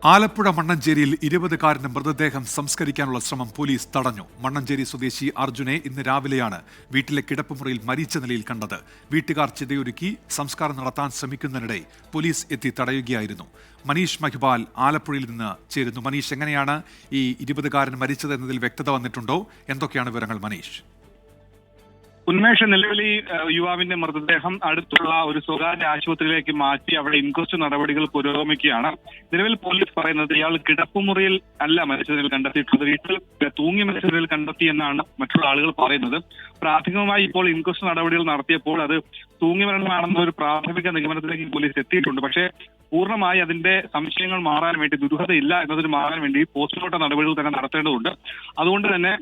ആലപ്പുഴ മണ്ണഞ്ചേരിയിൽ 20-കാരന്റെ മൃതദേഹം സംസ്കരിക്കാനുള്ള ശ്രമം പോലീസ് തടഞ്ഞു. മണ്ണഞ്ചേരി സ്വദേശി അർജുനെ ഇന്ന് രാവിലെയാണ് വീട്ടിലെ കിടപ്പുമുറിയിൽ മരിച്ച നിലയിൽ കണ്ടത്. വീട്ടുകാർ ചിതയൊരുക്കി സംസ്കാരം നടത്താൻ ശ്രമിക്കുന്നതിനിടെ പോലീസ് എത്തി തടയുകയായിരുന്നു. മനീഷ് മഹിപാൽ ആലപ്പുഴയിൽ നിന്ന് ചേരുന്നു. മനീഷ്, എങ്ങനെയാണ് ഈ 20-കാരൻ മരിച്ചത് എന്നതിൽ വ്യക്തത വന്നിട്ടുണ്ടോ? എന്തൊക്കെയാണ് വിവരങ്ങൾ മനീഷ്? ഉന്മേഷ നിലവിൽ ഈ യുവാവിന്റെ മൃതദേഹം അടുത്തുള്ള ഒരു സ്വകാര്യ ആശുപത്രിയിലേക്ക് മാറ്റി അവിടെ ഇൻക്വസ്റ്റ് നടപടികൾ പുരോഗമിക്കുകയാണ്. നിലവിൽ പോലീസ് പറയുന്നത് ഇയാൾ കിടപ്പുമുറിയിൽ അല്ല മരിച്ചതിൽ കണ്ടെത്തിയിട്ടുള്ളത്, വീട്ടിൽ തൂങ്ങി മരിച്ചതിൽ കണ്ടെത്തി എന്നാണ് മറ്റുള്ള ആളുകൾ പറയുന്നത്. പ്രാഥമികമായി ഇപ്പോൾ ഇൻക്വസ്റ്റ് നടപടികൾ നടത്തിയപ്പോൾ അത് തൂങ്ങി മരണമാണെന്ന ഒരു പ്രാഥമിക നിഗമനത്തിലേക്ക് പോലീസ് എത്തിയിട്ടുണ്ട്. പക്ഷേ പൂർണ്ണമായി അതിന്റെ സംശയങ്ങൾ മാറാൻ വേണ്ടി, ദുരൂഹതയില്ല എന്നതിന് മാറാൻ വേണ്ടി പോസ്റ്റ്മോർട്ടം നടപടികൾ തന്നെ നടത്തേണ്ടതുണ്ട്. അതുകൊണ്ട് തന്നെ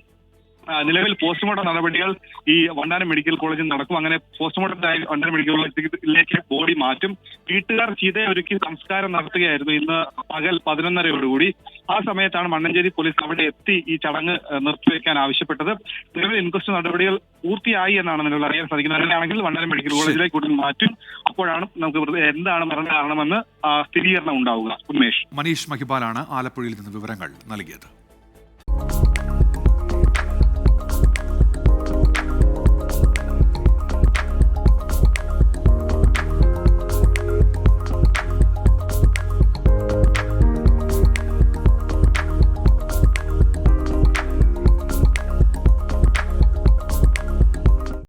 നിലവിൽ പോസ്റ്റ്മോർട്ടം നടപടികൾ ഈ വണ്ടാനം മെഡിക്കൽ കോളേജിൽ നടക്കും. അങ്ങനെ പോസ്റ്റ്മോർട്ടത്തിനായി വണ്ടാനം മെഡിക്കൽ കോളേജിലേക്ക് ബോഡി മാറ്റും. വീട്ടുകാർ ചീതയൊരുക്കി സംസ്കാരം നടത്തുകയായിരുന്നു ഇന്ന് പകൽ 11:30 ആ സമയത്താണ് മണ്ണഞ്ചേരി പോലീസ് അവിടെ എത്തി ഈ ചടങ്ങ് നിർത്തിവെക്കാൻ ആവശ്യപ്പെട്ടത്. നിലവിൽ ഇൻക്വസ്റ്റ് നടപടികൾ പൂർത്തിയായി എന്നാണ് നിലവിൽ അറിയാൻ സാധിക്കുന്നത്. അങ്ങനെയാണെങ്കിൽ വണ്ടാനം മെഡിക്കൽ കോളേജിലേക്ക് ഉടൻ മാറ്റും. അപ്പോഴാണ് നമുക്ക് എന്താണ് മരണ കാരണമെന്ന് സ്ഥിരീകരണം ഉണ്ടാവുക. ഉന്മേഷ്. മനീഷ് മഹിപാലാണ് ആലപ്പുഴയിൽ നിന്ന് വിവരങ്ങൾ നൽകിയത്.